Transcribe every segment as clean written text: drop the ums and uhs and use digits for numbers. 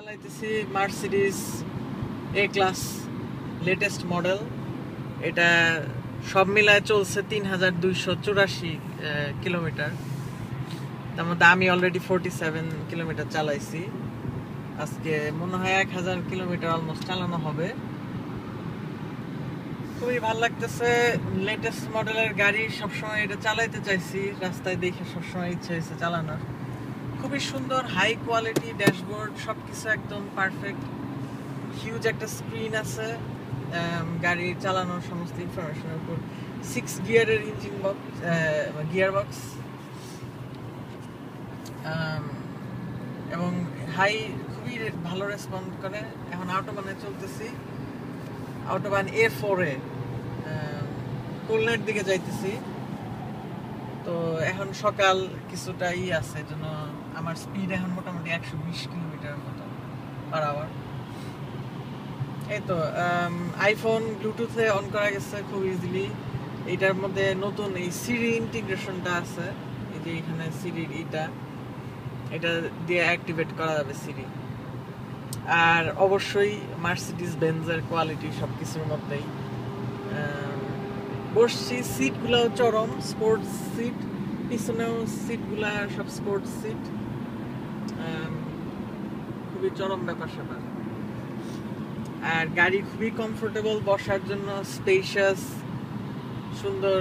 চালাইতেছি Mercedes এ class latest model. এটা সব মিলায় চলছে 3284 কিলোমিটার। তার মধ্যে আমি অলরেডি 47 কিলোমিটার চালাইছি। আজকে মনে হয় 1000 কিলোমিটার অলমোস্ট চালানো হবে। খুবই ভালো লাগতেছে। লেটেস্ট মডেলের গাড়ি, সবসময় এটা চালাইতে চাইছি, রাস্তায় দেখে সবসময় ইচ্ছা হয়েছে চালানোর। খুবই সুন্দর, হাই কোয়ালিটি ড্যাশবোর্ড, সবকিছু একদম পারফেক্ট। হিউজ একটা স্ক্রিন আছে গাড়ি চালানোর সমস্ত ইনফরমেশনের উপর। 6 গিয়ারের ইঞ্জিন বক্স, গিয়ার বক্স, এবং হাই খুবই ভালো রেসপন্ড করে। এখন অটোবানে চলতেছি, অটোবান A4-এ খুলনার দিকে যাইতেছি। তো এখন সকাল কিছুটা আছে, জন্য আমার স্পিড এখন মোটামুটি 120 কিলোমিটার মতো পার আওয়ার। এই তো আইফোন ব্লুটুথে অন করা গেছে খুব ইজিলি। এইটার মধ্যে নতুন এই সিরি ইন্টিগ্রেশনটা আছে, এই যে এখানে সিরির এটা দিয়ে অ্যাক্টিভেট করা যাবে সিরি। আর অবশ্যই মার্সিডিজ বেঞ্জের কোয়ালিটি সবকিছুর মধ্যেই। বসছি, সিটগুলোও চরম স্পোর্টস সিট, পিছনেও সিটগুলা সব স্পোর্টস সিট। খুবই চরম ব্যাপার স্যাপার। আর গাড়ি খুবই কমফোর্টেবল বসার জন্য, স্পেশাস, সুন্দর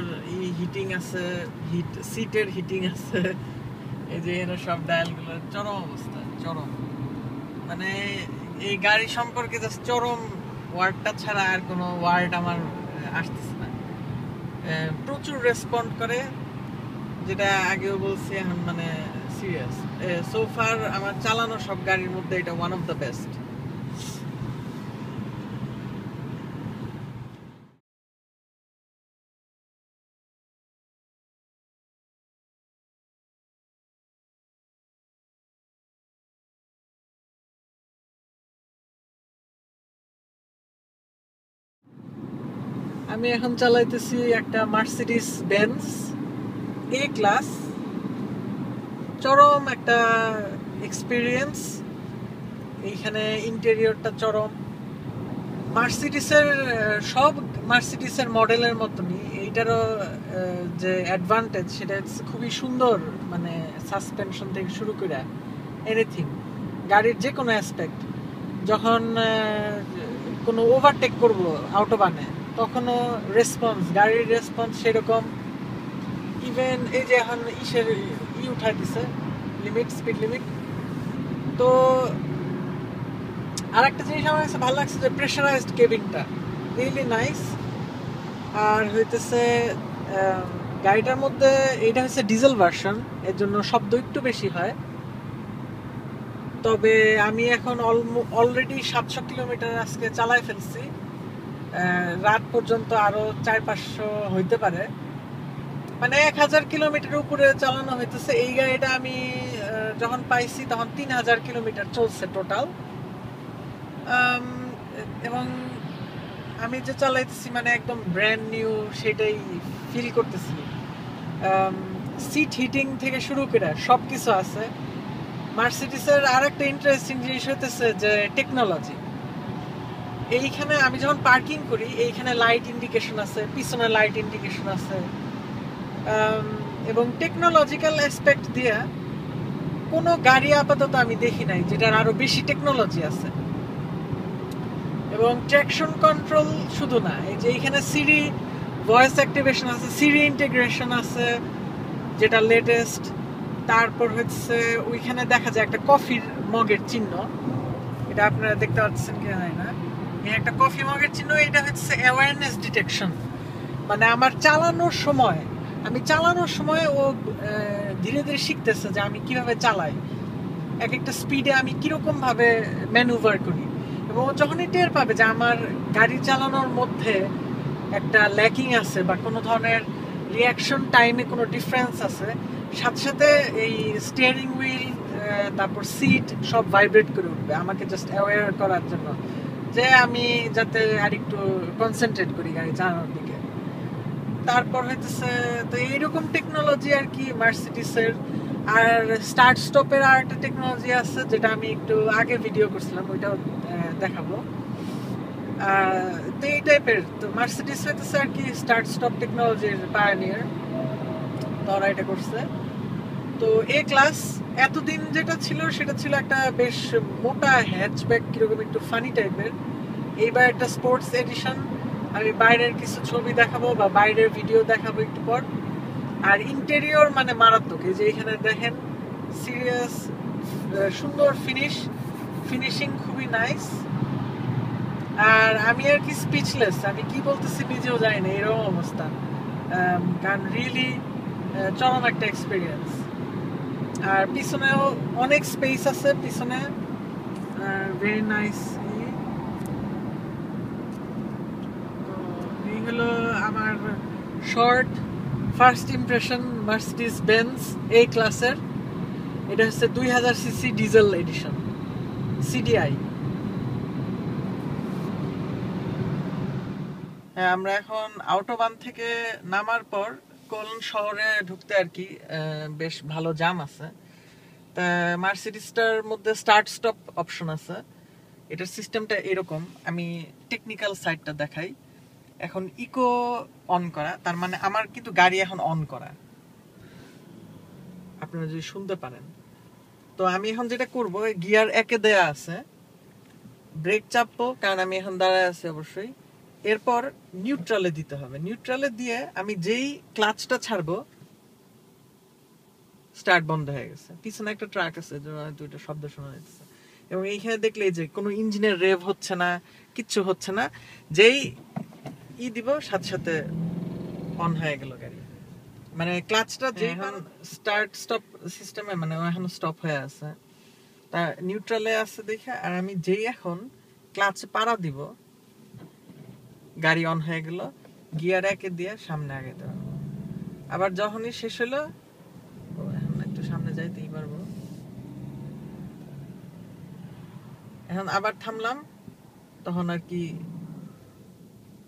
হিটিং আছে, সিটের হিটিং আছে। এই যে এখানে সব ডায়ালগুলো চরম অবস্থা, চরম। মানে এই গাড়ি সম্পর্কে জাস্ট চরম ওয়ার্ডটা ছাড়া আর কোনো ওয়ার্ড আমার আসতেছে না। প্রচুর রেসপন্ড করে, যেটা আগেও বলছি, এখন মানে সিরিয়াস। সো ফার আমার চালানো সব গাড়ির মধ্যে এটা ওয়ান অফ দ্য বেস্ট। আমি এখন চালাইতেছি একটা মার্সিডিজ বেঞ্জ এ ক্লাস। চরম একটা এক্সপিরিয়েন্স। এইখানে ইন্টেরিয়রটা চরম। মার্সিডিসের সব মার্সিডিসের মডেলের মতনই এইটারও যে অ্যাডভান্টেজ, সেটা খুবই সুন্দর। মানে সাসপেনশন থেকে শুরু করে এনিথিং, গাড়ির যে কোনো অ্যাসপেক্ট। যখন কোনো ওভারটেক করবো অটোবানে, তখনও গাড়ির রেসপন্স সেরকম। ইভেন এই যে এখন উঠাই দিছে স্পিড লিমিট। তো আর একটা জিনিস আমার কাছে ভালো লাগছে, যে প্রেশারাইজড কেবিনটা রিয়েলি নাইস। আর হইতেছে গাড়িটার মধ্যে, এটা হচ্ছে ডিজেল ভার্সন, এর জন্য শব্দ একটু বেশি হয়। তবে আমি এখন অলরেডি 700 কিলোমিটার আজকে চালায় ফেলছি। রাত পর্যন্ত আরো 400-500 হইতে পারে। মানে 1000 কিলোমিটার উপরে চালানো হইতেছে। এই গাড়িটা আমি যখন পাইছি তখন 3000 কিলোমিটার চলছে টোটাল। এবং আমি যে চালাইতেছি মানে একদম ব্র্যান্ড নিউ, সেটাই ফিল করতেছি। সিট হিটিং থেকে শুরু করে সব কিছু আছে। মার্সিডিসের আর একটা ইন্টারেস্টিং জিনিস হইতেছে যে টেকনোলজি। এইখানে আমি যখন পার্কিং করি, এইখানে লাইট ইন্ডিকেশন আছে, পিছনে লাইট ইন্ডিকেশন আছে। এবং টেকনোলজিক্যাল অ্যাসপেক্ট দিয়ে কোনো গাড়ি আপাতত আমি দেখি নাই যেটার আরো বেশি টেকনোলজি আছে। এবং ট্র্যাকশন কন্ট্রোল শুধু না, এই যে এখানে সিরি ভয়েস অ্যাক্টিভেশন আছে, সিরি ইন্টিগ্রেশন আছে, যেটা লেটেস্ট। তারপর হচ্ছে ওইখানে দেখা যায় একটা কফির মগের চিহ্ন, এটা আপনারা দেখতে পাচ্ছেন কি না, এই একটা কফি মগের চিহ্ন। এটা হচ্ছে অ্যাওয়ারনেস ডিটেকশন। মানে আমার আমি চালানোর সময় ও ধীরে ধীরে শিখতেছে যে আমি কিভাবে চালাই, এক একটা স্পিডে আমি কিরকম ভাবে ম্যানুভার করি। এবং যখনই টের পাবে যে আমার গাড়ি চালানোর মধ্যে একটা ল্যাকিং আছে বা কোনো ধরনের রিয়াকশন টাইমে কোনো ডিফারেন্স আছে, সাথে সাথে এই স্টিয়ারিং হুইল, তারপর সিট সব ভাইব্রেট করে উঠবে, আমাকে জাস্ট অ্যাওয়্যার করার জন্য, যে আমি যাতে আরেকটু কনসেন্ট্রেট করি গাড়ি চালানোর দিকে। তারপর হইতেছে তো এইরকম টেকনোলজি আর কি মার্সিডিসের। আর স্টার্ট স্টপের আর একটা টেকনোলজি আছে যেটা আমি একটু আগে ভিডিও করছিলাম, ওইটাও দেখাবো। তো এই টাইপের, তো মার্সিডিজ হইতেছে আর কি স্টার্ট স্টপ টেকনোলজির পায়োনিয়ার, তো ওরা এটা করছে। তো এ ক্লাস এতদিন যেটা ছিল সেটা ছিল একটা বেশ মোটা হ্যাচব্যাক, কিরকম একটু ফানি টাইপের। এইবার একটা স্পোর্টস এডিশন, আমি বাইরের কিছু ছবি দেখাবো বা বাইরের ভিডিও দেখাবো একটু পর। আর ইন্টেরিয়র মানে মারাত্মক, এই যে এখানে দেখেন সিরিয়াস সুন্দর ফিনিশিং খুবই নাইস। আর আমি আর কি স্পিচলেস, আমি কি বলতেছি নিজেও জানি না, এরকম অবস্থা। কারণ রিয়েলি চরম একটা এক্সপিরিয়েন্স। আর পিছনেও অনেক স্পেস আছে পিছনে, ভেরি নাইস। এই হলো আমার short first impression Mercedes Benz এই ক্লাসের। এটা হচ্ছে 2000 সিসি ডিজেল এডিশন সিডিআই। হ্যাঁ, আমরা এখন আউটোবান থেকে নামার পর কোলন শহরে ঢুকতে আর কি বেশ ভালো জ্যাম আছে। তা মার্সিডিজটার মধ্যে স্টার্ট স্টপ অপশন আছে। এটার সিস্টেমটা এরকম, আমি টেকনিক্যাল সাইডটা দেখাই। এখন ইকো অন করা, তার মানে আমার কিন্তু গাড়ি এখন অন করা, আপনারা যদি শুনতে পারেন। তো আমি এখন যেটা করব, গিয়ার একে দেয়া আছে, ব্রেক চাপবো কারণ আমি এখন দাঁড়ায় আছি অবশ্যই। এরপর নিউট্রালে দিতে হবে, নিউট্রালে দিয়ে আমি যেই ক্লাচটা ছাড়বো স্টার্ট বন্ধ হয়ে গেছে। পিছনে একটা ট্রাক আছে, দুইটা শব্দ শোনা যাচ্ছে। এবং এইখানে দেখলে যে কোনো ইঞ্জিনের রেভ হচ্ছে না, কিচ্ছু হচ্ছে না। যেই দিব সাথে সাথে অন হয়ে গেল গাড়ি। মানে ক্লাচটা যে স্টার্ট স্টপ সিস্টেমে, মানে এখন স্টপ হয়ে আছে, তা নিউট্রালে আছে দেখে। আর আমি যেই এখন ক্লাচে পাড়া দিব, গাড়ি অন হয়ে গেল, গিয়ার একে দিয়ে সামনে আগে দেওয়া। আবার যখনই শেষ হলো, এখন একটু সামনে যাইতেই পারবো। এখন আবার থামলাম, তখন আর কি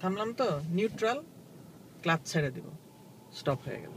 থামলাম, তো নিউট্রাল, ক্লাচ ছেড়ে দিব, স্টপ হয়ে গেল।